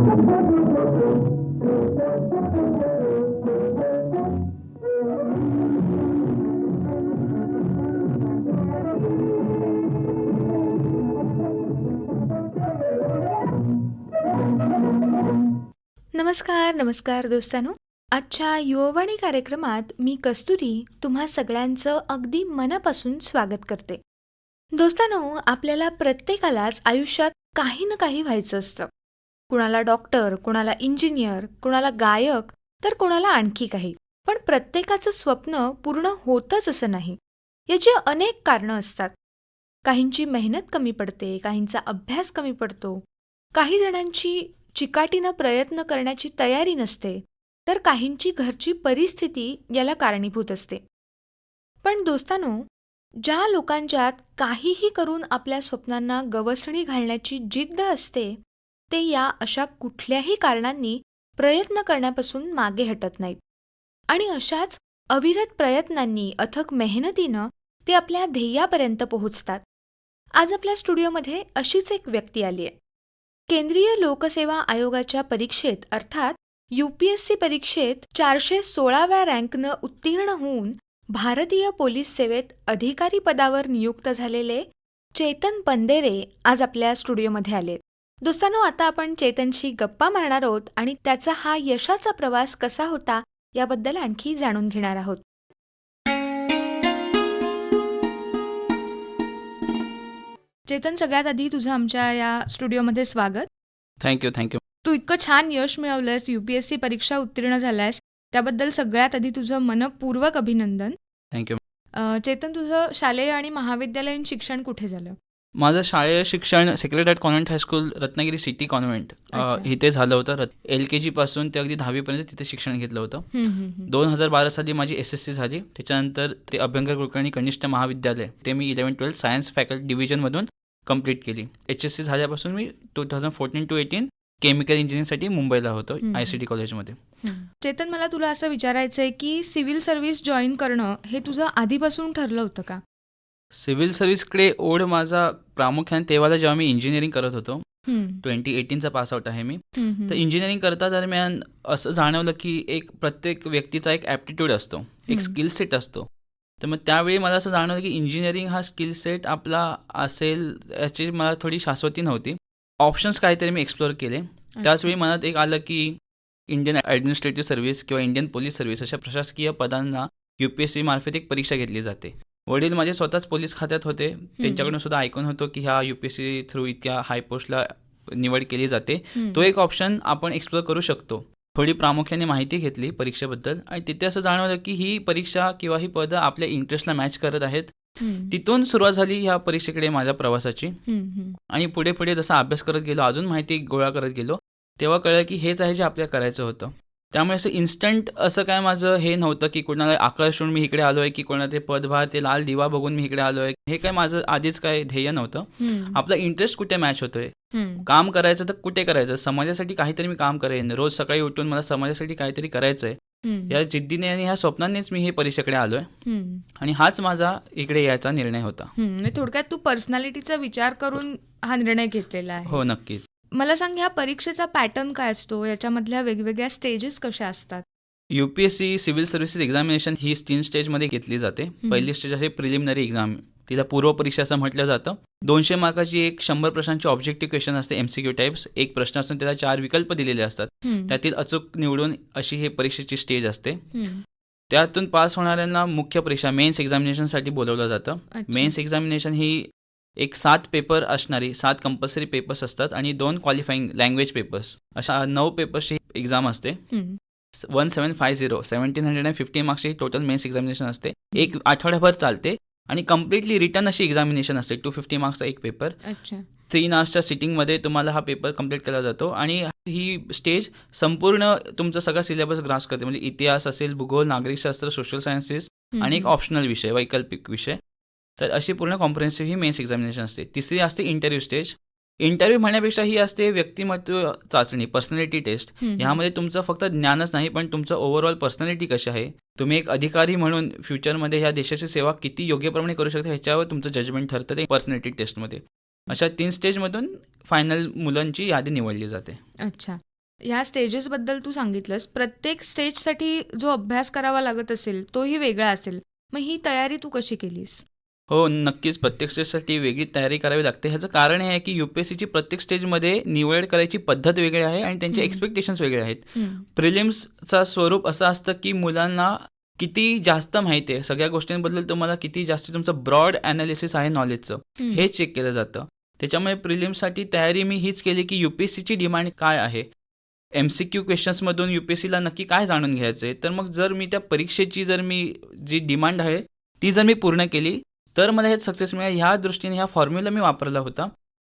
नमस्कार नमस्कार दोस्तांनो. आजच्या युववाणी कार्यक्रमात मी कस्तुरी तुम्हा सगळ्यांचं अगदी मनापासून स्वागत करते. दोस्तांनो, आपल्याला प्रत्येकालाच आयुष्यात काही ना काही व्हायचं असतं. कुणाला डॉक्टर, कुणाला इंजिनियर, कुणाला गायक, तर कुणाला आणखी काही. पण प्रत्येकाचं स्वप्न पूर्ण होतच असं नाही. याची अनेक कारणं असतात. काहींची मेहनत कमी पडते, काहींचा अभ्यास कमी पडतो, काही जणांची चिकाटीनं प्रयत्न करण्याची तयारी नसते, तर काहींची घरची परिस्थिती याला कारणीभूत असते. पण दोस्तांनो, ज्या लोकांच्यात काहीही करून आपल्या स्वप्नांना गवसणी घालण्याची जिद्द असते, ते या अशा कुठल्याही कारणांनी प्रयत्न करण्यापासून मागे हटत नाहीत. आणि अशाच अविरत प्रयत्नांनी, अथक मेहनतीनं ते आपल्या ध्येयापर्यंत पोहोचतात. आज आपल्या स्टुडिओमध्ये अशीच एक व्यक्ती आली आहे. केंद्रीय लोकसेवा आयोगाच्या परीक्षेत अर्थात UPSC परीक्षेत 416व्या रँकनं उत्तीर्ण होऊन भारतीय पोलीस सेवेत अधिकारी पदावर नियुक्त झालेले चेतन पंदेरे आज आपल्या स्टुडिओमध्ये आलेत. दोस्तांनो, आता आपण चेतनशी गप्पा मारणार आहोत आणि त्याचा हा यशाचा प्रवास कसा होता याबद्दल आणखी जाणून घेणार आहोत. चेतन, सगळ्यात आधी तुझं आमच्या या स्टुडिओमध्ये स्वागत. थँक्यू. तू इतकं छान यश मिळवलंयस, UPSC परीक्षा उत्तीर्ण झालायस, त्याबद्दल सगळ्यात आधी तुझं मनपूर्वक अभिनंदन. थँक्यू. चेतन, तुझं शालेय आणि महाविद्यालयीन शिक्षण कुठे झालं? माझं शालेय शिक्षण sacred heart convent high school, Ratnagiri city convent इथे झालं होतं. LKG पासून ते अगदी 10वीपर्यंत तिथे शिक्षण घेतलं होतं. 2012 साली माझी SSC झाली. त्याच्यानंतर ते अभ्यंकर कुलकर्णी कनिष्ठ महाविद्यालय ते मी 11-12 सायन्स फॅकल्टी डिव्हिजनमधून कंप्लीट केली. HSC झाल्यापासून मी 2014 to 18 केमिकल इंजिनिअरिंगसाठी मुंबईला होतो ICT कॉलेजमध्ये. चेतन, मला तुला असं विचारायचं आहे की सिव्हिल सर्व्हिस जॉईन करणं हे तुझं आधीपासून ठरलं होतं का? सिव्हिल सर्व्हिसकडे ओढ माझा प्रामुख्याने तेव्हा जेव्हा मी इंजिनिअरिंग करत होतो. 2018चा पासआउट आहे मी. तर इंजिनिअरिंग करता दरम्यान असं जाणवलं की एक प्रत्येक व्यक्तीचा एक ॲप्टिट्यूड असतो, एक स्किल सेट असतो. तर मग त्यावेळी मला असं जाणवलं की इंजिनिअरिंग हा स्किल सेट आपला असेल याची मला थोडी शाश्वती नव्हती. ऑप्शन्स काहीतरी मी एक्सप्लोअर केले. त्याचवेळी मनात एक आलं की इंडियन ॲडमिनिस्ट्रेटिव्ह सर्व्हिस किंवा इंडियन पोलीस सर्व्हिस अशा प्रशासकीय पदांना UPSC मार्फत एक परीक्षा घेतली जाते. वडील माझे स्वतःच पोलीस खात्यात होते. त्यांच्याकडून सुद्धा ऐकून होतो की ह्या UPSC थ्रू इतक्या हाय पोस्टला निवड केली जाते. तो एक ऑप्शन आपण एक्सप्लोअर करू शकतो. थोडी प्रामुख्याने माहिती घेतली परीक्षेबद्दल आणि तिथे असं जाणवलं की ही परीक्षा किंवा ही पदं आपल्या इंटरेस्टला मॅच करत आहेत. तिथून सुरुवात झाली ह्या परीक्षेकडे माझ्या प्रवासाची. आणि पुढे पुढे जसा अभ्यास करत गेलो, अजून माहिती गोळा करत गेलो, तेव्हा कळलं की हेच आहे जे आपल्याला करायचं होतं. त्यामुळे असं इन्स्टंट असं काय माझं हे नव्हतं की कोणाला आकर्षून मी इकडे आलो आहे की कोणाला ते पदभार, ते लाल दिवा बघून मी इकडे आलो आहे. हे काय माझं आधीच काय ध्येय नव्हतं. आपला इंटरेस्ट कुठे मॅच होतोय, काम करायचं तर कुठे करायचं, समाजासाठी काहीतरी मी काम करेन, रोज सकाळी उठून मला समाजासाठी काहीतरी करायचंय, या जिद्दीने आणि ह्या स्वप्नांनीच मी हे परीक्षेकडे आलोय. आणि हाच माझा इकडे यायचा निर्णय होता. थोडक्यात तू पर्सनॅलिटीचा विचार करून हा निर्णय घेतलेला आहे. हो, नक्कीच. मला सांग, ह्या परीक्षेचा पॅटर्न काय असतो, याच्यामधल्या वेगवेगळ्या स्टेजेस कशा असतात? UPSC सिव्हिल सर्व्हिसेस एक्झामिनेशन ही 3 स्टेजमध्ये घेतली जाते. पहिली स्टेज आहे प्रिलिमिनरी एक्झाम, तिला पूर्व परीक्षा असं म्हटलं जातं. 200 मार्काची एक 100 प्रश्नांची ऑब्जेक्टिव्ह क्वेश्चन असते, MCQ टाइप्स. एक प्रश्न असून त्याला 4 विकल्प दिलेले असतात. त्यातील अचूक निवडून अशी ही परीक्षेची स्टेज असते. त्यातून पास होणाऱ्यांना मुख्य परीक्षा मेन्स एक्झामिनेशनसाठी बोलवलं जातं. मेन्स एक्झामिनेशन ही एक 7 पेपर असणारी 7 कंपल्सरी पेपर्स असतात आणि 2 क्वालिफाईंग लँग्वेज पेपर्स, अशा 9 पेपर्सची एक्झाम असते. 1750 मार्क्सची टोटल मेन्स एक्झामिनेशन असते. एक आठवड्याभर चालते आणि कम्प्लिटली रिटर्न अशी एक्झामिनेशन असते. 250 मार्क्सचा एक पेपर. 3 आवर्सच्या सिटिंगमध्ये तुम्हाला हा पेपर कम्प्लीट केला जातो. आणि ही स्टेज संपूर्ण तुमचा सगळा सिलेबस ग्रास करते. म्हणजे इतिहास असेल, भूगोल, नागरिकशास्त्र, सोशल सायन्सेस आणि एक ऑप्शनल विषय, वैकल्पिक विषय. तर अशी पूर्ण कॉम्प्रिहेन्सिव्ह ही मेन्स एक्झामिनेशन असते. तिसरी असते इंटरव्ह्यू स्टेज. इंटरव्ह्यू म्हणण्यापेक्षा ही असते व्यक्तिमत्व चाचणी, पर्सनॅलिटी टेस्ट. ह्यामध्ये तुमचं फक्त ज्ञानच नाही, पण तुमचं ओव्हरऑल पर्सनॅलिटी कशी आहे, तुम्ही एक अधिकारी म्हणून फ्युचरमध्ये ह्या देशाची सेवा किती योग्यप्रमाणे करू शकता, ह्याच्यावर तुमचं जजमेंट ठरतं ते पर्सनॅलिटी टेस्टमध्ये. अशा 3 स्टेजमधून फायनल मुलांची यादी निवडली जाते. अच्छा. ह्या स्टेजेसबद्दल तू सांगितलंस. प्रत्येक स्टेजसाठी जो अभ्यास करावा लागत असेल, तोही वेगळा असेल. मग ही तयारी तू कशी केलीस? हो, नक्कीच प्रत्येक स्टेजसाठी वेगळी तयारी करावी लागते. ह्याचं कारण हे आहे की UPSCची प्रत्येक स्टेजमध्ये निवड करायची पद्धत वेगळी आहे आणि त्यांचे हं. एक्स्पेक्टेशन्स वेगळे आहेत. हं. प्रिलिम्सचा स्वरूप असं असतं की मुलांना किती जास्त माहिती आहे, सगळ्या गोष्टींबद्दल तुम्हाला किती जास्त तुमचं ब्रॉड ॲनालिसिस आहे नॉलेजचं, हं. हे चेक केलं जातं. त्याच्यामुळे प्रिलिम्ससाठी तयारी मी हीच केली की UPSCची डिमांड काय आहे, MCQ क्वेश्चन्समधून UPSCला नक्की काय जाणून घ्यायचं आहे. तर मग जर मी त्या परीक्षेची जी डिमांड आहे ती जर मी पूर्ण केली तर मला ह्यात सक्सेस मिळेल. ह्या दृष्टीने ह्या फॉर्म्युला मी वापरला होता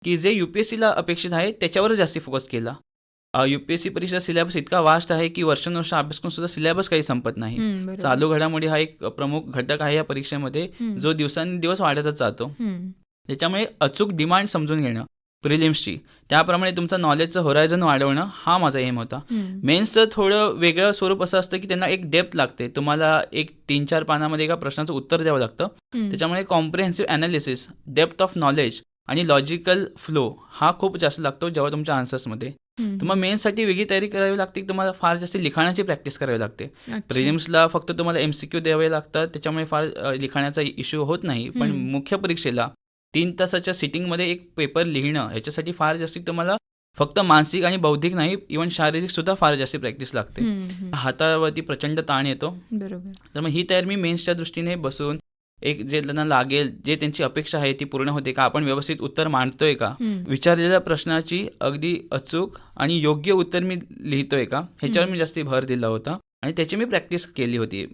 की जे UPSCला अपेक्षित आहे त्याच्यावरच जास्ती फोकस केला. UPSC परीक्षा सिलेबस इतका वास्ट आहे की वर्षानुवर्ष अभ्यास करून सुद्धा सिलेबस काही संपत नाही. हं, बरोबर. चालू घडामोडी हा एक प्रमुख घटक आहे या परीक्षेमध्ये, हं. जो दिवसांदिवस वाढतच जातो. हं. त्याच्यामुळे अचूक डिमांड समजून घेणं प्रिलिम्सची, त्याप्रमाणे तुमचं नॉलेजचं होरायझन वाढवणं हा माझा एम होता. हं. मेन्सचं थोडं वेगळं स्वरूप असं असतं की त्यांना एक डेप्थ लागते. तुम्हाला एक 3-4 पानामध्ये एका प्रश्नाचं उत्तर द्यावं लागतं. हं. त्याच्यामुळे comprehensive analysis, depth of knowledge आणि लॉजिकल फ्लो हा खूप जास्त लागतो जेव्हा तुमच्या आन्सर्समध्ये. हं. तुम्हाला मेन्ससाठी वेगळी तयारी करावी लागते. तुम्हाला फार जास्त लिखाणाची प्रॅक्टिस करावी लागते. अच्छा. प्रिलिम्सला फक्त तुम्हाला MCQ द्यावे लागतात, त्याच्यामुळे फार लिखाणाचा इश्यू होत नाही. पण हं. मुख्य परीक्षेला 3 तासाच्या सिटिंगमध्ये एक पेपर लिहिणं ह्याच्यासाठी फार जास्ती तुम्हाला फक्त मानसिक आणि बौद्धिक नाही, इव्हन शारीरिक सुद्धा फार जास्ती प्रॅक्टिस लागते. हं. हं. हातावरती प्रचंड ताण येतो. बरोबर. तर मग ही तयारी मी मेन्सच्या दृष्टीने बसून एक जे त्यांना लागेल, जे त्यांची अपेक्षा आहे ती पूर्ण होते का, आपण व्यवस्थित उत्तर मांडतोय का, हं. विचारलेल्या प्रश्नाची अगदी अचूक आणि योग्य उत्तर मी लिहितोय का, ह्याच्यावर मी जास्ती भर दिला होता आणि त्याची मी प्रॅक्टिस केली होती.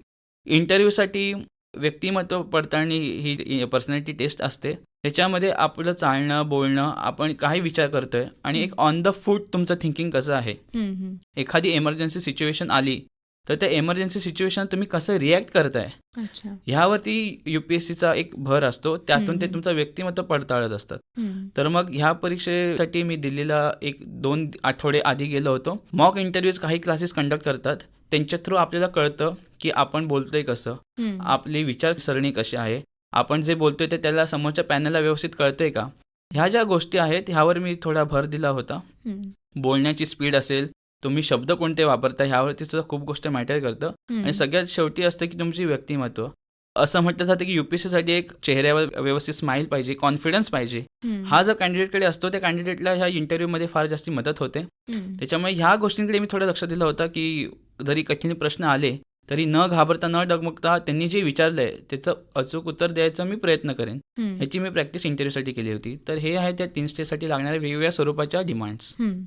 इंटरव्ह्यूसाठी व्यक्तिमत्व पडताळणी ही पर्सनॅलिटी टेस्ट असते. त्याच्यामध्ये आपलं चालणं, बोलणं, आपण काय विचार करतोय आणि एक ऑन द फूट तुमचं थिंकिंग कसं आहे. हं. हं. एखादी इमर्जन्सी सिच्युएशन आली तर त्या इमर्जन्सी सिच्युएशन तुम्ही कसं रिॲक्ट करताय अच्छा. ह्यावरती UPSCचा एक भर असतो. त्यातून ते हं. तुमचं व्यक्तिमत्व पडताळत असतात. हं. तर मग ह्या परीक्षेसाठी मी दिल्लीला 1-2 आठवडे आधी गेलो होतो. मॉक इंटरव्ह्यूज काही क्लासेस कंडक्ट करतात. त्यांच्या थ्रू आपल्याला कळतं की आपण बोलतोय कसं, हं. आपली विचारसरणी कशी आहे, आपण जे बोलतोय ते त्याला समोरच्या पॅनलला व्यवस्थित कळतंय का. ह्या ज्या गोष्टी आहेत ह्यावर मी थोडा भर दिला होता. हं. बोलण्याची स्पीड असेल, तुम्ही शब्द कोणते वापरता ह्यावरती सुद्धा खूप गोष्ट मॅटर करतं. आणि हं. सगळ्यात शेवटी असतं की तुमची व्यक्तिमत्व. असं म्हटलं जातं की UPSCसाठी एक चेहऱ्यावर व्यवस्थित स्माईल पाहिजे, कॉन्फिडन्स पाहिजे. हं. हा जर कॅन्डिडेटकडे असतो त्या कॅन्डिडेटला ह्या इंटरव्ह्यूमध्ये फार जास्ती मदत होते. हं. त्याच्यामुळे ह्या गोष्टींकडे मी थोडं लक्ष दिलं होतं की जरी कठीण प्रश्न आले तरी न घाबरता, न डगमगता त्यांनी जे विचारलंय त्याचं अचूक उत्तर द्यायचा मी प्रयत्न करेन. हं. ह्याची मी प्रॅक्टिस इंटरव्ह्यूसाठी केली होती. तर हे आहे त्या 3 स्टेजसाठी लागणाऱ्या वेगवेगळ्या स्वरूपाच्या डिमांड्स. हं.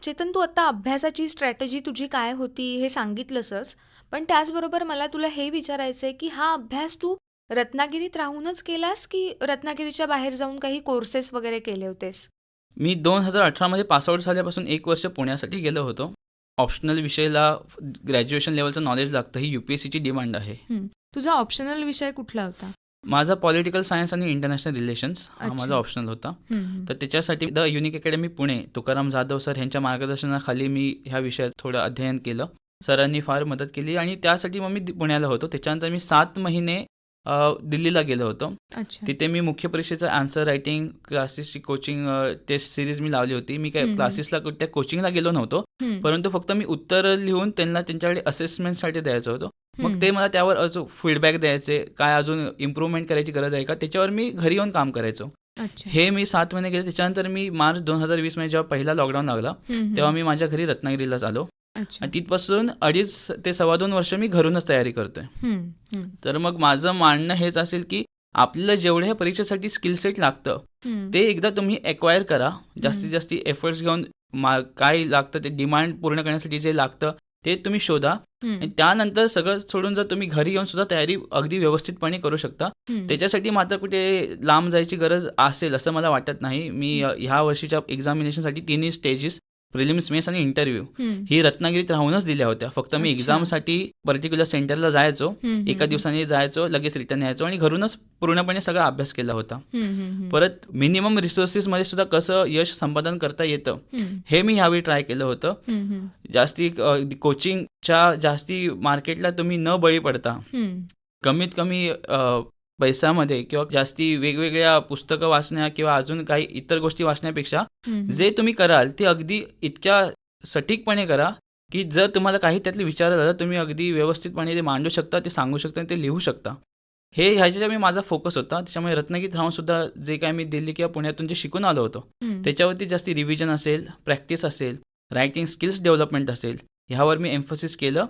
चेतन, तू आता अभ्यासाची स्ट्रॅटेजी तुझी काय होती हे सांगितलंसच, पण त्याचबरोबर मला तुला हे विचारायचं आहे की हा अभ्यास तू रत्नागिरीत राहूनच केलास की रत्नागिरीच्या बाहेर जाऊन काही कोर्सेस वगैरे केले होतेस? मी 2018 मध्ये पासआउट झाल्यापासून 1 वर्ष पुण्यासाठी गेलो होतो. ऑप्शनल विषयाला ग्रॅज्युएशन लेवलचं नॉलेज लागतं, ही UPSCची डिमांड आहे. हं. तुझा ऑप्शनल विषय कुठला होता? माझा पॉलिटिकल सायन्स आणि इंटरनॅशनल रिलेशन्स हा अच्छा. माझा ऑप्शनल होता. हं. हं. तर त्याच्यासाठी the unique academy Pune, Tukaram Jadhav sir ह्यांच्या मार्गदर्शनाखाली मी ह्या विषयात थोडं अध्ययन केलं. सरांनी फार मदत केली आणि त्यासाठी मग मी पुण्याला होतो. त्याच्यानंतर मी 7 महिने दिल्लीला गेलो होतो. अच्छा. तिथे मी मुख्य परीक्षेचं आन्सर रायटिंग क्लासेसची कोचिंग टेस्ट सिरीज मी लावली होती. मी काय हं. हं. क्लासेसला त्या कोचिंगला गेलो नव्हतो, हं. परंतु फक्त मी उत्तर लिहून त्यांना त्यांच्याकडे असेसमेंटसाठी द्यायचं होतं. मग हं. ते मला त्यावर अजून फीडबॅक द्यायचे, काय अजून इम्प्रूव्हमेंट करायची गरज आहे का, त्याच्यावर मी घरी येऊन काम करायचो. अच्छा. हे मी 7 महिने केले. त्याच्यानंतर मी मार्च 2020 मध्ये जेव्हा पहिला लॉकडाऊन लागला हं. हं. तेव्हा मी माझ्या घरी रत्नागिरीलाच आलो अच्छा. आणि तिथपासून 2.5 ते 2.25 वर्ष मी घरूनच तयारी करतोय. हं. हं. तर मग माझं मानणं हेच असेल की आपल्याला जेवढं ह्या परीक्षेसाठी स्किल सेट लागतं हं. ते एकदा तुम्ही एक्वायर करा. जास्तीत जास्त एफर्ट्स घेऊन काय लागतं ते डिमांड पूर्ण करण्यासाठी जे लागतं ते तुम्ही शोधा हं. आणि त्यानंतर सगळं सोडून जर तुम्ही घरी येऊन सुद्धा तयारी अगदी व्यवस्थितपणे करू शकता. हं. त्याच्यासाठी मात्र कुठे लांब जायची गरज असेल असं मला वाटत नाही. मी ह्या वर्षीच्या एक्झामिनेशनसाठी 3 स्टेजेस प्रिलिम्स, मेन्स आणि इंटरव्ह्यू हं. ही रत्नागिरीत राहूनच दिल्या होत्या. फक्त मी अच्छा. एक्झामसाठी पर्टिक्युलर सेंटरला जायचो, हं. एका हं. दिवसाने जायचो, लगेच रिटर्न यायचो आणि घरूनच पूर्णपणे सगळा अभ्यास केला होता. हं. हं. हं. परत मिनिमम रिसोर्सेसमध्ये सुद्धा कसं यश संपादन करता येतं हं. हे मी ह्यावेळी ट्राय केलं होतं. हं. हं. जास्ती कोचिंगच्या जास्ती मार्केटला तुम्ही न बळी पडता हं. कमीत कमी पैशामध्ये किंवा जास्ती वेगवेगळ्या पुस्तकं वाचण्या किंवा अजून काही इतर गोष्टी वाचण्यापेक्षा हं. जे तुम्ही कराल ते अगदी इतक्या सटीकपणे करा, की जर तुम्हाला काही त्यातले विचार आला, तर तुम्ही अगदी व्यवस्थितपणे ते मांडू शकता, ते सांगू शकता आणि ते लिहू शकता. ह्याच्यावर मी माझा फोकस होता. त्याच्यामुळे रत्नागिरीत राहूनसुद्धा जे काही मी दिल्ली किंवा पुण्यातून जे शिकून आलो होतो, त्याच्यावरती जास्ती रिव्हिजन असेल, प्रॅक्टिस असेल, रायटिंग स्किल्स डेव्हलपमेंट असेल, ह्यावर मी एम्फसिस केलं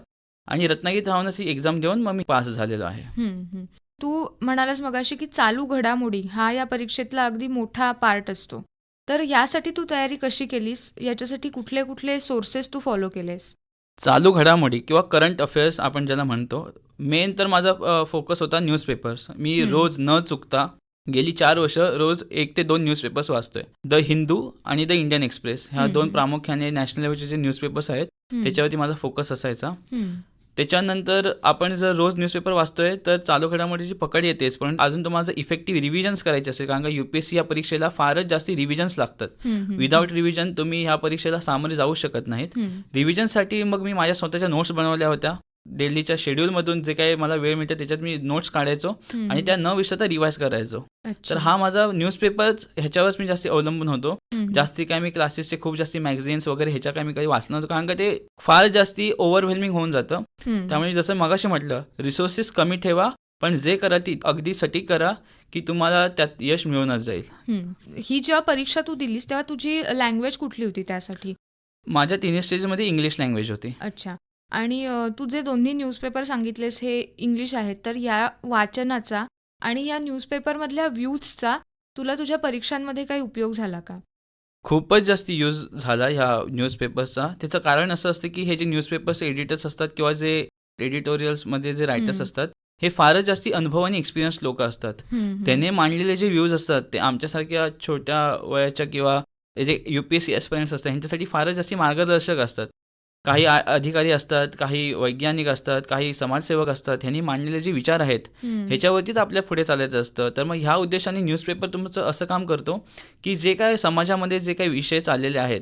आणि रत्नागिरीत राहूनच ही एक्झाम देऊन मग मी पास झालेलो आहे. तू म्हणालास मगाशी की चालू घडामोडी हा या परीक्षेतला अगदी मोठा पार्ट असतो. तर यासाठी तू तयारी कशी केलीस? याच्यासाठी कुठले कुठले सोर्सेस तू फॉलो केलेस? चालू घडामोडी किंवा करंट अफेअर्स आपण ज्याला म्हणतो, मेन तर माझा फोकस होता न्यूजपेपर्स. मी रोज न चुकता गेली 4 वर्ष रोज 1 ते 2 न्यूजपेपर्स वाचतोय. द हिंदू आणि द इंडियन एक्सप्रेस ह्या 2 प्रामुख्याने नॅशनल लेवलचे जे न्यूजपेपर्स आहेत त्याच्यावरती माझा फोकस असायचा. त्याच्यानंतर आपण जर रोज न्यूजपेपर वाचतोय तर चालू घडामोडीची पकड येतेच, पण अजून तुम्हाला जर इफेक्टिव्ह रिव्हिजन्स करायचे असेल, कारण का UPSC या परीक्षेला फारच जास्ती रिव्हिजन्स लागतात. विदाऊट रिव्हिजन तुम्ही ह्या परीक्षेला सामोरे जाऊ शकत नाहीत. रिव्हिजनसाठी मग मी माझ्या स्वतःच्या नोट्स बनवल्या होत्या. डेलीच्या शेड्यूलमधून जे काही मला वेळ मिळते त्याच्यात मी नोट्स काढायचो आणि त्या न विसरता रिवाइज करायचो. तर हा माझा न्यूजपेपर्स ह्याच्यावरच मी जास्ती अवलंबून होतो. जास्ती काय मी क्लासेसचे खूप जास्ती मॅगझिन्स वगैरे ह्याच्या काय मी काही वाचलं नव्हतं, कारण का ते फार जास्ती ओव्हरवेल्मिंग होऊन जातं. त्यामुळे जसं मगाशी म्हटलं, रिसोर्सेस कमी ठेवा, पण जे करा ती अगदी सटीक करा की तुम्हाला त्यात यश मिळूनच जाईल. ही जेव्हा परीक्षा तू दिलीस तेव्हा तुझी लँग्वेज कुठली होती त्यासाठी? माझ्या तिन्ही स्टेजमध्ये इंग्लिश लँग्वेज होती. अच्छा. आणि तू जे दोन्ही न्यूजपेपर सांगितलेस हे इंग्लिश आहेत, तर या वाचनाचा आणि या न्यूजपेपरमधल्या व्ह्यूजचा तुला तुझ्या परीक्षांमध्ये काही उपयोग झाला का? खूपच जास्त यूज झाला ह्या न्यूजपेपर्सचा. त्याचं कारण असं असतं की हे जे न्यूजपेपर्स एडिटर्स असतात किंवा जे एडिटोरियल्समध्ये जे रायटर्स असतात, हे फारच जास्ती अनुभव आणि एक्सपिरियन्स लोक असतात. त्याने मांडलेले जे व्ह्यूज असतात ते आमच्यासारख्या छोट्या वयाच्या किंवा जे UPSC एस्पिरंट्स असतात ह्यांच्यासाठी फारच जास्ती मार्गदर्शक असतात. काही अधिकारी असतात, काही वैज्ञानिक असतात, काही समाजसेवक असतात. ह्यांनी मांडलेले जे विचार आहेत ह्याच्यावरतीच आपल्या पुढे चालायचं असतं. तर मग ह्या उद्देशाने न्यूजपेपर तुमचं असं काम करतो की जे काय समाजामध्ये जे काही विषय चाललेले आहेत,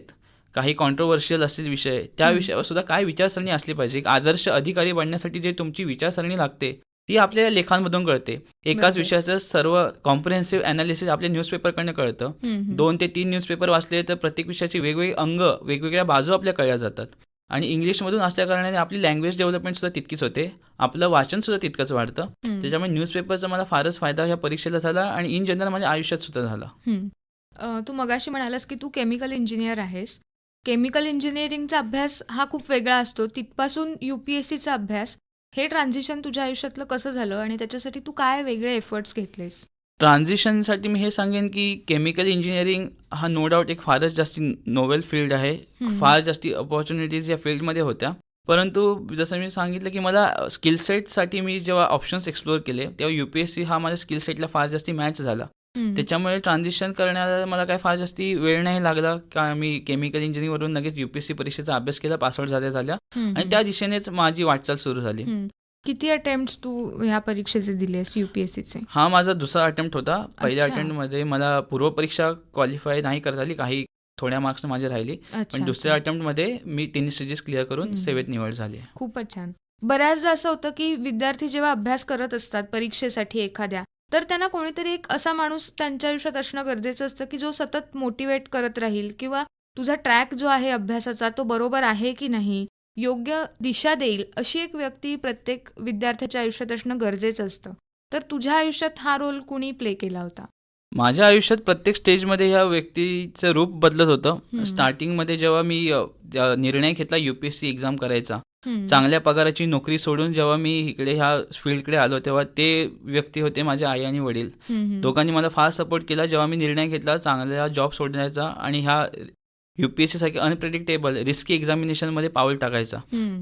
काही कॉन्ट्रोवर्शियल असलेले विषय, त्या विषयावर सुद्धा काय विचारसरणी असली पाहिजे. एक आदर्श अधिकारी बनण्यासाठी जे तुमची विचारसरणी लागते ती आपल्या लेखांमधून कळते. एकाच विषयाचं सर्व कॉम्प्रिहेन्सिव्ह ॲनालिसिस आपल्या न्यूजपेपरकडनं कळतं. 2 ते 3 न्यूजपेपर वाचले तर प्रत्येक विषयाची वेगवेगळी अंग, वेगवेगळ्या बाजू आपल्या कळल्या जातात. आणि इंग्लिशमधून असल्याकारणाने आपली लँग्वेज डेव्हलपमेंटसुद्धा तितकीच होते, आपलं वाचनसुद्धा तितकंच वाढतं. त्याच्यामुळे न्यूजपेपरचा मला फारच फायदा ह्या परीक्षेला झाला आणि इन जनरल माझ्या आयुष्यात सुद्धा झाला. तू मगाशी म्हणालास की तू केमिकल इंजिनियर आहेस. केमिकल इंजिनिअरिंगचा अभ्यास हा खूप वेगळा असतो. तिथपासून UPSCचा अभ्यास, हे ट्रान्झिशन तुझ्या आयुष्यातलं कसं झालं आणि त्याच्यासाठी तू काय वेगळे एफर्ट्स घेतलेस? ट्रान्झिशनसाठी मी हे सांगेन की केमिकल इंजिनिअरिंग हा नो डाऊट एक फारच जास्ती नोवेल फील्ड आहे. फार जास्ती अपॉर्च्युनिटीज या फील्डमध्ये होत्या. परंतु जसं मी सांगितलं की मला स्किल सेटसाठी मी जेव्हा ऑप्शन्स एक्सप्लोअर केले तेव्हा UPSC हा माझ्या स्किल सेटला फार जास्ती मॅच झाला. त्याच्यामुळे ट्रान्झिशन करण्याला मला काय फार जास्ती वेळ नाही लागला, का मी केमिकल इंजिनिअरिंगवरून लगेच UPSC परीक्षेचा अभ्यास केला, पासआउट झाल्या आणि त्या दिशेनेच माझी वाटचाल सुरू झाली. किती अटेम्प्ट्स तू ह्या परीक्षेचे दिलेस UPSCचे? हा माझा दुसरा अटेम्प्ट होता. पहिल्या अटेम्प्टमध्ये मला पूर्वपरीक्षा क्वालिफाय नाही करता आली, काही थोड्या मार्क्स माझी राहिली, पण दुसऱ्या अटेम्प्टमध्ये मी 3 स्टेजेस क्लिअर करून सेवेत निवड झाली. खूपच छान. बऱ्याचदा असं होतं की विद्यार्थी जेव्हा अभ्यास करत असतात परीक्षेसाठी एखाद्या, तर त्यांना कोणीतरी एक असा माणूस त्यांच्या आयुष्यात असणं गरजेचं असतं की जो सतत मोटिवेट करत राहील किंवा तुझा ट्रॅक जो आहे अभ्यासाचा तो बरोबर आहे की नाही, योग्य दिशा देईल, अशी एक व्यक्ती प्रत्येक विद्यार्थ्याच्या आयुष्यात असणं गरजेचं असतं. तर तुझ्या आयुष्यात हा रोल कुणी प्ले केला होता? माझ्या आयुष्यात प्रत्येक स्टेजमध्ये ह्या व्यक्तीचं रूप बदलत होतं. स्टार्टिंगमध्ये जेव्हा मी निर्णय घेतला UPSC एक्झाम करायचा, चांगल्या पगाराची नोकरी सोडून जेव्हा मी इकडे ह्या फील्डकडे आलो तेव्हा ते व्यक्ती होते माझे आई आणि वडील. दोघांनी मला फार सपोर्ट केला जेव्हा मी निर्णय घेतला चांगला जॉब सोडण्याचा आणि ह्या UPSC सारख्या अनप्रेडिक्टेबल रिस्की एक्झामिनेशनमध्ये पाऊल टाकायचा.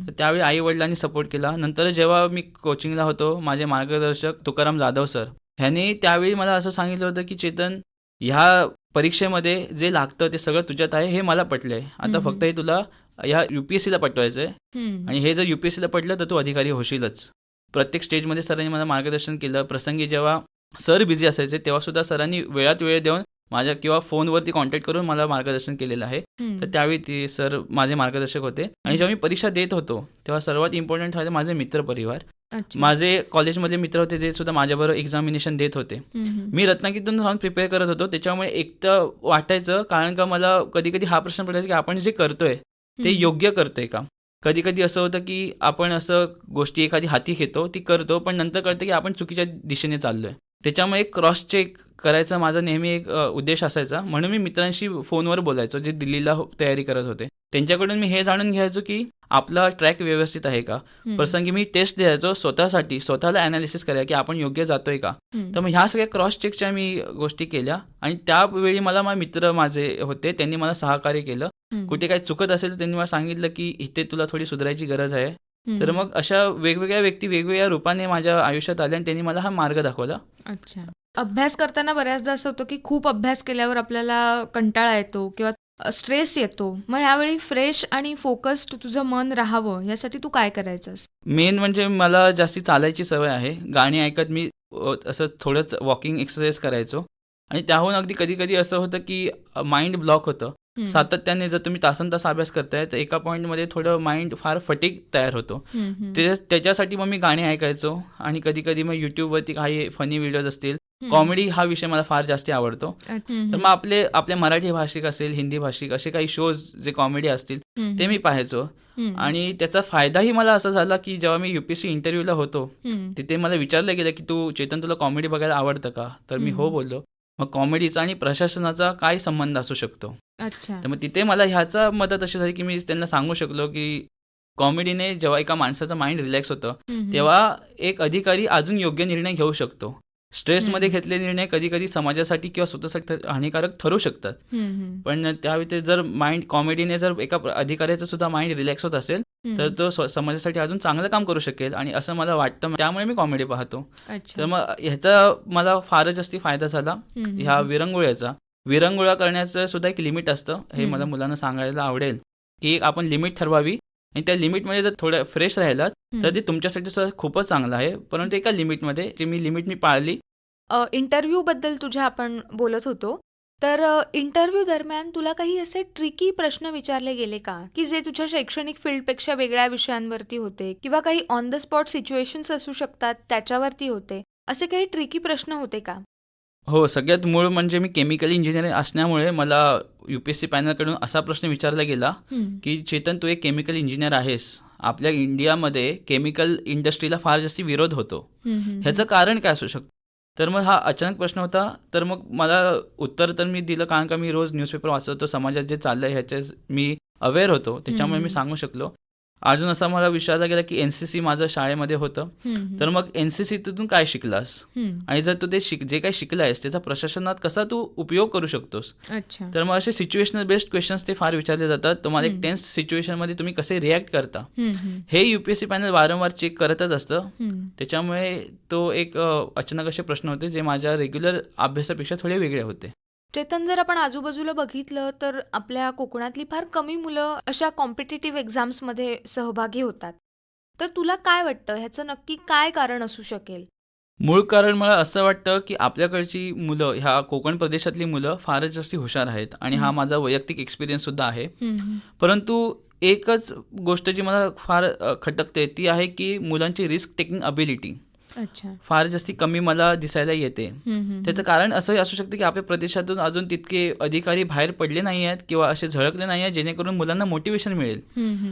तर त्यावेळी आई वडिलांनी सपोर्ट केला. नंतर जेव्हा मी कोचिंगला होतो, माझे मार्गदर्शक तुकाराम जाधव सर ह्यांनी त्यावेळी मला असं सांगितलं होतं की चेतन, ह्या परीक्षेमध्ये जे लागतं ते सगळं तुझ्यात आहे, हे मला पटलंय. आता फक्त हे तुला ह्या UPSCला पटवायचं आहे आणि हे जर UPSCला पटलं तर तू अधिकारी होशीलच. प्रत्येक स्टेजमध्ये सरांनी मला मार्गदर्शन केलं. प्रसंगी जेव्हा सर बिझी असायचे तेव्हा सुद्धा सरांनी वेळात वेळ देऊन माझ्या किंवा फोनवरती कॉन्टॅक्ट करून मला मार्गदर्शन केलेलं आहे. तर त्यावेळी ते सर माझे मार्गदर्शक होते. आणि जेव्हा मी परीक्षा देत होतो तेव्हा सर्वात इम्पॉर्टंट होते माझे मित्रपरिवार. माझे कॉलेजमधले मित्र होते जे सुद्धा माझ्याबरोबर एक्झामिनेशन देत होते. मी रत्नागिरीतून राहून प्रिपेअर करत होतो, त्याच्यामुळे एकटं वाटायचं, कारण का मला कधी कधी हा प्रश्न पडायचा की आपण जे करतोय ते योग्य करतोय का. कधी कधी असं होतं की आपण असं गोष्टी एखादी हाती घेतो, ती करतो, पण नंतर कळतं की आपण चुकीच्या दिशेने चाललोय. त्याच्यामुळे एक क्रॉस चेक करायचा माझा नेहमी एक उद्देश असायचा. म्हणून मी मित्रांशी फोनवर बोलायचो, जे दिल्लीला तयारी करत होते. त्यांच्याकडून मी हे जाणून घ्यायचो की आपला ट्रॅक व्यवस्थित आहे का. प्रसंगी मी टेस्ट द्यायचो स्वतःसाठी, स्वतःला ॲनालिसिस करायला की आपण योग्य जातोय का. तर मग ह्या सगळ्या क्रॉस चेकच्या मी गोष्टी केल्या आणि त्यावेळी मला मित्र माझे होते, त्यांनी मला सहकार्य केलं. कुठे काही चुकत असेल तर त्यांनी मला सांगितलं की इथे तुला थोडी सुधारायची गरज आहे. तर मग अशा वेगवेगळ्या व्यक्ती वेगवेगळ्या रूपाने माझ्या आयुष्यात आल्या आणि त्यांनी मला हा मार्ग दाखवला. अच्छा. अभ्यास करताना बऱ्याचदा असं होतं की खूप अभ्यास केल्यावर आपल्याला कंटाळा येतो किंवा स्ट्रेस येतो. मग यावेळी फ्रेश आणि फोकस्ड तुझं मन राहावं यासाठी तू काय करायचंस? मेन म्हणजे मला जास्ती चालायची सवय आहे. गाणी ऐकत मी असं थोडंच वॉकिंग एक्सरसाइज करायचो आणि त्याहून अगदी कधी-कधी असं होतं की माइंड ब्लॉक होतं. सातत्याने जर तुम्ही तासनतास अभ्यास करताय तर एका पॉईंटमध्ये थोडं माइंड फार फटीग तयार होतो. त्याच्यासाठी मग मी गाणी ऐकायचो आणि कधी-कधी मग YouTubeवरती काही फनी व्हिडिओज असतील. कॉमेडी हा विषय मला फार जास्ती आवडतो. तर मग आपल्या मराठी भाषिक असेल, हिंदी भाषिक असे काही शोज जे कॉमेडी असतील ते मी पाहायचो. आणि त्याचा फायदाही मला असा झाला की जेव्हा मी UPSC इंटरव्ह्यूला होतो, तिथे मला विचारलं गेलं की चेतन तुला कॉमेडी बघायला आवडतं का. तर मी हो बोललो. मग कॉमेडीचा आणि प्रशासनाचा काय संबंध असू शकतो. अच्छा. तर मग तिथे मला ह्याचा मदत अशी झाली की मी त्यांना सांगू शकलो की कॉमेडीने जेव्हा एका माणसाचं माइंड रिलॅक्स होतं तेव्हा एक अधिकारी अजून योग्य निर्णय घेऊ शकतो. स्ट्रेसमध्ये घेतलेले निर्णय कधी कधी समाजासाठी किंवा स्वतःसाठी हानिकारक ठरू शकतात. पण त्याव्यतिरिक्त जर माइंड कॉमेडीने जर एका अधिकाऱ्याचं सुद्धा माइंड रिलॅक्स होत असेल तर तो समाजासाठी अजून चांगलं काम करू शकेल आणि असं मला वाटतं. त्यामुळे मी कॉमेडी पाहतो. तर मग ह्याचा मला फारच जास्ती फायदा झाला ह्या विरंगुळ्याचा. विरंगुळा करण्याचं सुद्धा एक लिमिट असतं. हे मला मुलांना सांगायला आवडेल की आपण लिमिट ठरवावी आणि त्या लिमिटमध्ये जर थोडं फ्रेश राहिलात तर ते तुमच्यासाठी सुद्धा खूपच चांगलं आहे. परंतु एका लिमिटमध्ये जे मी पाळली. इंटरव्ह्यूबद्दल तुझ्या आपण बोलत होतो. तर इंटरव्ह्यू दरम्यान तुला काही असे ट्रिकी प्रश्न विचारले गेले का, की जे तुझ्या शैक्षणिक फील्डपेक्षा वेगळ्या विषयांवरती होते किंवा काही ऑन द स्पॉट सिच्युएशन्स असू शकतात त्याच्यावरती होते, असे काही ट्रिकी प्रश्न होते का? हो, सगळ्यात मूळ म्हणजे मी केमिकल इंजिनिअर असल्यामुळे मला UPSC पॅनलकडून असा प्रश्न विचारला गेला की चेतन तू एक केमिकल इंजिनियर आहेस. आपल्या इंडियामध्ये केमिकल इंडस्ट्रीला फार जास्त विरोध होतो. ह्याचं कारण काय असू शकतं. तर मग हा अचानक प्रश्न होता. तर मग मला उत्तर तर मी दिलं, कारण का मी रोज न्यूजपेपर वाचतो, समाजात जे चाललंय ह्याच्या मी अवेअर होतो. त्याच्यामुळे मी सांगू शकलो. अजून असा मला विचारला गेला की NCC माझं शाळेमध्ये होतं. तर मग NCCतून काय शिकलास आणि जर तू ते जे काही शिकलायस त्याचा प्रशासनात कसा तू उपयोग करू शकतोस. तर मग असे सिच्युएशनल बेस्ड क्वेश्चन्स ते फार विचारले जातात. तुम्हाला एक टेन्स सिच्युएशनमध्ये तुम्ही कसे रिॲक्ट करता हे UPSC पॅनल वारंवार चेक करतच असतं. त्याच्यामुळे तो एक अचानक असे प्रश्न होते जे माझ्या रेग्युलर अभ्यासापेक्षा थोडे वेगळे होते. चेतन, जर आपण आजूबाजूला बघितलं तर आपल्या कोकणातली फार कमी मुलं अशा कॉम्पिटिटिव्ह एक्झाम्समध्ये सहभागी होतात. तर तुला काय वाटतं, ह्याचं नक्की काय कारण असू शकेल? मूळ कारण मला असं वाटतं की आपल्याकडची मुलं, ह्या कोकण प्रदेशातली मुलं फारच जास्त हुशार आहेत आणि हा माझा वैयक्तिक एक्सपिरियन्स सुद्धा आहे. परंतु एकच गोष्ट जी मला फार खटकते ती आहे की मुलांची रिस्क टेकिंग अबिलिटी फार जास्ती कमी मला दिसायला येते. त्याचं कारण असंही असू शकतं की आपल्या प्रदेशातून अजून तितके अधिकारी बाहेर पडले नाही आहेत किंवा असे झळकले नाही आहेत जेणेकरून मुलांना मोटिवेशन मिळेल.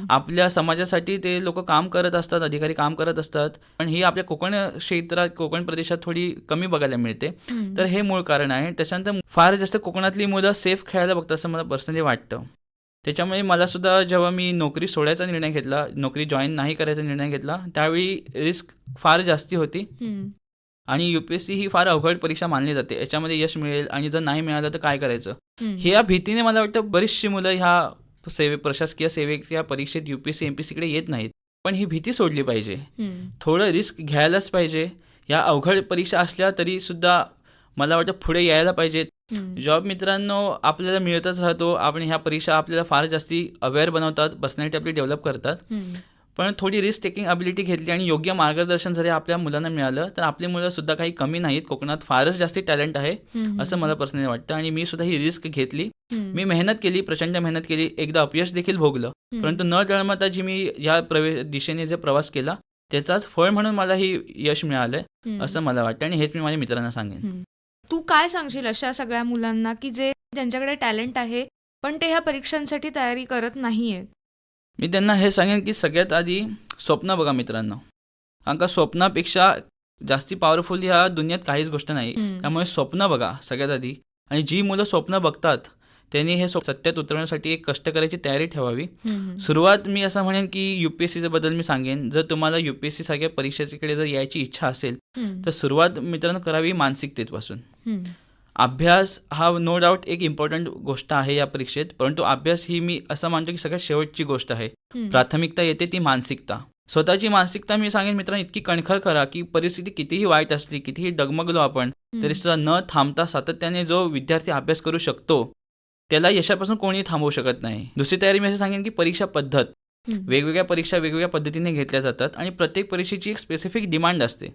आपल्या समाजासाठी ते लोक काम करत असतात, अधिकारी काम करत असतात, पण ही आपल्या कोकण क्षेत्रात, कोकण प्रदेशात थोडी कमी बघायला मिळते. तर हे मूळ कारण आहे. त्याच्यानंतर फार जास्त कोकणातली मुलं सेफ खेळायला बघतात असं मला पर्सनली वाटतं. त्याच्यामुळे मला सुद्धा जेव्हा मी नोकरी सोडायचा निर्णय घेतला, नोकरी जॉईन नाही करायचा निर्णय घेतला, त्यावेळी रिस्क फार जास्ती होती आणि UPSC ही फार अवघड परीक्षा मानली जाते. याच्यामध्ये यश मिळेल आणि जर नाही मिळालं तर काय करायचं, ह्या भीतीने मला वाटतं बरीचशी मुलं ह्या प्रशासकीय सेवेत या परीक्षेत UPSC MPSCकडे येत नाहीत. पण ही भीती सोडली पाहिजे. थोडं रिस्क घ्यायलाच पाहिजे. या अवघड परीक्षा असल्या तरी सुद्धा मला वाटतं पुढे यायला पाहिजे. जॉब मित्रांनो आपल्याला मिळतच राहतो. आपण ह्या परीक्षा आपल्याला फार जास्ती अवेअर बनवतात, पर्सनॅलिटी आपली डेव्हलप करतात. पण थोडी रिस्क टेकिंग अबिलिटी घेतली आणि योग्य मार्गदर्शन जरी आपल्या मुलांना मिळालं तर आपली मुलं सुद्धा काही कमी नाहीत. कोकणात फारच जास्ती टॅलेंट आहे असं मला पर्सनली वाटतं आणि मी सुद्धा ही रिस्क घेतली. मी मेहनत केली, प्रचंड मेहनत केली, एकदा अपयश देखील भोगलं. परंतु न डळमळता जी मी या दिशेने जे प्रवास केला त्याचाच फळ म्हणून मला ही यश मिळालंय असं मला वाटतं आणि हेच मी माझ्या मित्रांना सांगेन. तू काय सांगशील अशा सगळ्या मुलांना की ज्यांच्याकडे टॅलेंट आहे पण ते ह्या परीक्षांसाठी तयारी करत नाहीयेत? मी त्यांना हे सांगेन की सगळ्यात आधी स्वप्न बघा मित्रांनो. कारण का स्वप्नापेक्षा जास्ती पॉवरफुल ह्या दुनियेत काहीच गोष्ट नाही. त्यामुळे स्वप्न बघा सगळ्यात आधी. आणि जी मुलं स्वप्न बघतात त्यांनी हे सत्यात उतरवण्यासाठी एक कष्ट करायची तयारी ठेवावी. सुरुवात मी असं म्हणेन की UPSCच्या बद्दल मी सांगेन. जर तुम्हाला UPSC सारख्या परीक्षेकडे जर यायची इच्छा असेल तर सुरुवात मित्रांनो करावी मानसिकतेपासून. अभ्यास हा नो डाऊट एक इम्पॉर्टंट गोष्ट आहे या परीक्षेत, परंतु अभ्यास ही मी असं मानतो की सगळ्यात शेवटची गोष्ट आहे. प्राथमिकता येते ती मानसिकता. स्वतःची मानसिकता मी सांगेन मित्रांनो इतकी कणखर करा की परिस्थिती कितीही वाईट असली, कितीही डगमगलो आपण, तरी सुद्धा न थांबता सातत्याने जो विद्यार्थी अभ्यास करू शकतो त्याला यशापासून कोणीही थांबवू शकत नाही. दुसरी तयारी मी असं सांगेन की परीक्षा पद्धत. वेगवेगळ्या परीक्षा वेगवेगळ्या पद्धतीने घेतल्या जातात आणि प्रत्येक परीक्षेची एक स्पेसिफिक डिमांड असते.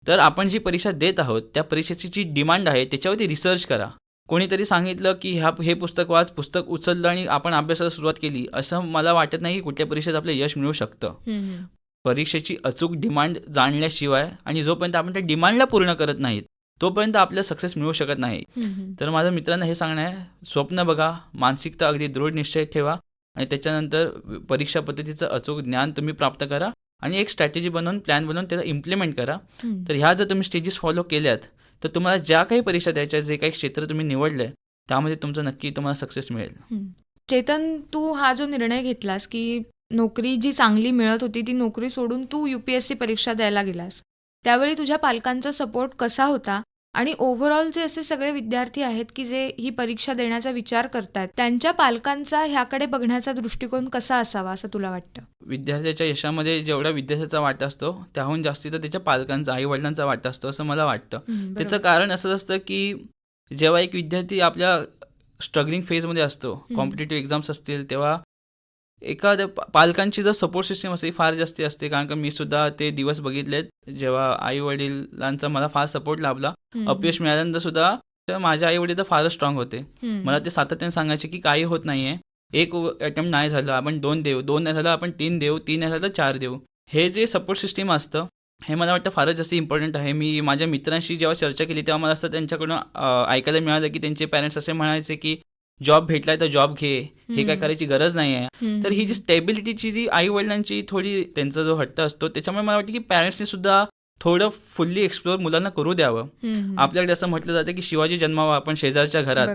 तर आपण जी परीक्षा देत आहोत त्या परीक्षेची जी डिमांड आहे त्याच्यावरती रिसर्च करा. कोणीतरी सांगितलं की हे पुस्तक वाच, पुस्तक उचललं आणि आपण अभ्यासाला सुरुवात केली, असं मला वाटत नाही की कुठल्या परीक्षेत आपलं यश मिळू शकतं. परीक्षेची अचूक डिमांड जाणल्याशिवाय आणि जोपर्यंत आपण त्या डिमांडला पूर्ण करत नाहीत तोपर्यंत आपल्याला सक्सेस मिळू शकत नाही. तर माझ्या मित्रांना हे सांगणं आहे, स्वप्न बघा, मानसिकता अगदी दृढ निश्चय ठेवा आणि त्याच्यानंतर परीक्षा पद्धतीचं अचूक ज्ञान तुम्ही प्राप्त करा आणि एक स्ट्रॅटेजी बनवून प्लॅन बनवून त्याला इम्प्लिमेंट करा. तर ह्या जर तुम्ही स्टेजेस फॉलो केल्यात तर तुम्हाला ज्या काही परीक्षा द्यायच्या, जे काही क्षेत्र तुम्ही निवडलंय त्यामध्ये तुमचं नक्की तुम्हाला सक्सेस मिळेल. चेतन, तू हा जो निर्णय घेतलास की नोकरी जी चांगली मिळत होती ती नोकरी सोडून तू UPSC परीक्षा द्यायला गेलास, त्यावेळी तुझ्या पालकांचा सपोर्ट कसा होता आणि ओव्हरऑल जे असे सगळे विद्यार्थी आहेत की जे ही परीक्षा देण्याचा विचार करतात त्यांच्या पालकांचा ह्याकडे बघण्याचा दृष्टिकोन कसा असावा असं तुला वाटतं? विद्यार्थ्याच्या यशामध्ये जेवढा विद्यार्थ्याचा वाटा असतो त्याहून जास्ती तर त्याच्या पालकांचा, आई वडिलांचा वाटा असतो असं मला वाटतं. त्याचं कारण असंच असतं की जेव्हा एक विद्यार्थी आपल्या स्ट्रगलिंग फेजमध्ये असतो, कॉम्पिटेटिव्ह एक्झाम्स असतील, तेव्हा एखाद्या पालकांची जर सपोर्ट सिस्टीम असते फार जास्ती असते. कारण का मी सुद्धा ते दिवस बघितलेत जेव्हा आई वडिलांचा मला फार सपोर्ट लाभला. अपयश मिळाल्यानंतर सुद्धा तर माझे आई वडील तर फारच स्ट्रॉंग होते. मला ते सातत्याने सांगायचे की काही होत नाहीये, एक अटेम्प्ट नाही झालं आपण 2 देऊ, 2 नाही झालं आपण 3 देऊ, 3 नाही झालं 4 देऊ. हे जे सपोर्ट सिस्टीम असतं हे मला वाटतं फारच जास्त इम्पॉर्टंट आहे. मी माझ्या मित्रांशी जेव्हा चर्चा केली तेव्हा मला असं त्यांच्याकडून ऐकायला मिळालं की त्यांचे पॅरेंट्स असे म्हणायचे की जॉब भेटलाय तर जॉब घे, हे काय करायची गरज नाही आहे. तर ही जी स्टेबिलिटीची जी आई वडिलांची थोडी त्यांचा जो हट्ट असतो त्याच्यामुळे मला वाटतं की पॅरेंट्सनी सुद्धा थोडं फुल्ली एक्सप्लोर मुलांना करू द्यावं. आपल्याकडे असं म्हटलं जातं की शिवाजी जन्मावा आपण शेजारच्या घरात,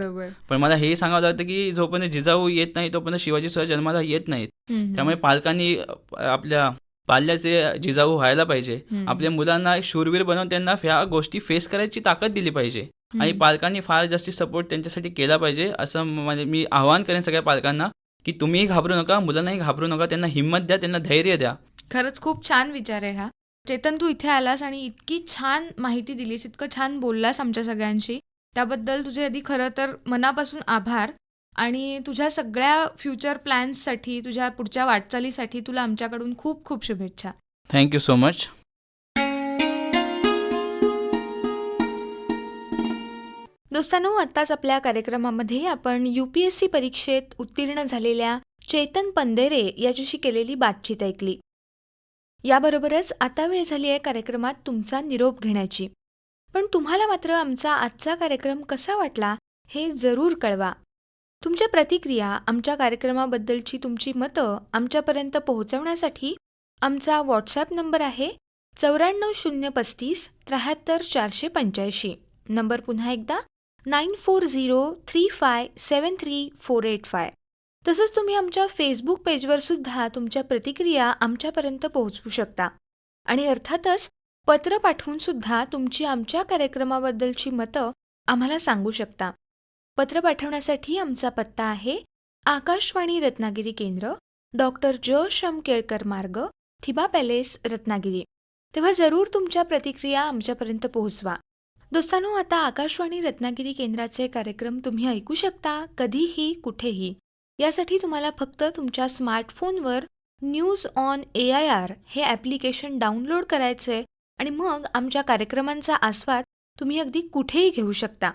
पण मला हे सांगावं लागतं की जोपर्यंत जिजाऊ येत नाही तोपर्यंत शिवाजी सुद्धा जन्माला येत नाहीत. त्यामुळे पालकांनी आपल्या पाल्याचे जिजाऊ व्हायला पाहिजे. आपल्या मुलांना शूरवीर बनवून त्यांना ह्या गोष्टी फेस करायची ताकद दिली पाहिजे आणि पालकांनी फार जास्ती सपोर्ट त्यांच्यासाठी केला पाहिजे. असं म्हणजे मी आवाहन करेन सगळ्या पालकांना की तुम्हीही घाबरू नका, मुलांनाही घाबरू नका, त्यांना हिंमत द्या, त्यांना धैर्य द्या. खरंच खूप छान विचार आहे हा. चेतन, तू इथे आलास आणि इतकी छान माहिती दिलीस, इतकं छान बोललास आमच्या सगळ्यांशी, त्याबद्दल तुझे आधी खरं तर मनापासून आभार. आणि तुझ्या सगळ्या फ्युचर प्लॅन्ससाठी, तुझ्या पुढच्या वाटचालीसाठी तुला आमच्याकडून खूप खूप शुभेच्छा. Thank you so much. दोस्तांनो, आत्ताच आपल्या कार्यक्रमामध्ये आपण UPSC परीक्षेत उत्तीर्ण झालेल्या चेतन पंदेरे याच्याशी केलेली बातचीत ऐकली. याबरोबरच आता वेळ झाली आहे कार्यक्रमात तुमचा निरोप घेण्याची. पण तुम्हाला मात्र आमचा आजचा कार्यक्रम कसा वाटला हे जरूर कळवा. तुमच्या प्रतिक्रिया, आमच्या कार्यक्रमाबद्दलची तुमची मतं आमच्यापर्यंत पोहोचवण्यासाठी आमचा व्हॉट्सॲप नंबर आहे 94 035 73 485. नंबर पुन्हा एकदा 9403573485. तसंच तुम्ही आमच्या फेसबुक पेजवर सुद्धा तुमच्या प्रतिक्रिया आमच्यापर्यंत पोहोचवू शकता. आणि अर्थातच पत्र पाठवून सुद्धा तुमची आमच्या कार्यक्रमाबद्दलची मतं आम्हाला सांगू शकता. पत्र पाठवण्यासाठी आमचा पत्ता आहे आकाशवाणी रत्नागिरी केंद्र, डॉक्टर J.श्याम केळकर मार्ग, थिबा पॅलेस, रत्नागिरी. तेव्हा जरूर तुमच्या प्रतिक्रिया आमच्यापर्यंत पोहोचवा. दोस्तांनो, आता आकाशवाणी रत्नागिरी केंद्राचे कार्यक्रम तुम्ही ऐकू शकता कधीही, कुठेही. यासाठी तुम्हाला फक्त तुमच्या स्मार्टफोनवर न्यूज ऑन AIR हे ॲप्लिकेशन डाउनलोड करायचे आणि मग आमच्या कार्यक्रमांचा आस्वाद तुम्ही अगदी कुठेही घेऊ शकता.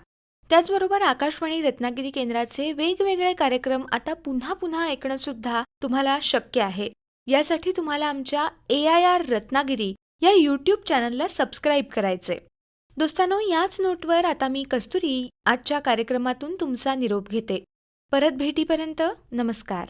त्याचबरोबर आकाशवाणी रत्नागिरी केंद्राचे वेगवेगळे कार्यक्रम आता पुन्हा पुन्हा ऐकणं सुद्धा तुम्हाला शक्य आहे. यासाठी तुम्हाला आमच्या AIR रत्नागिरी या YouTube चॅनलला सबस्क्राईब करायचे. दोस्तांनो, याच नोटवर आता मी कस्तुरी आजच्या कार्यक्रमातून तुमचा निरोप घेते. परत भेटीपर्यंत नमस्कार.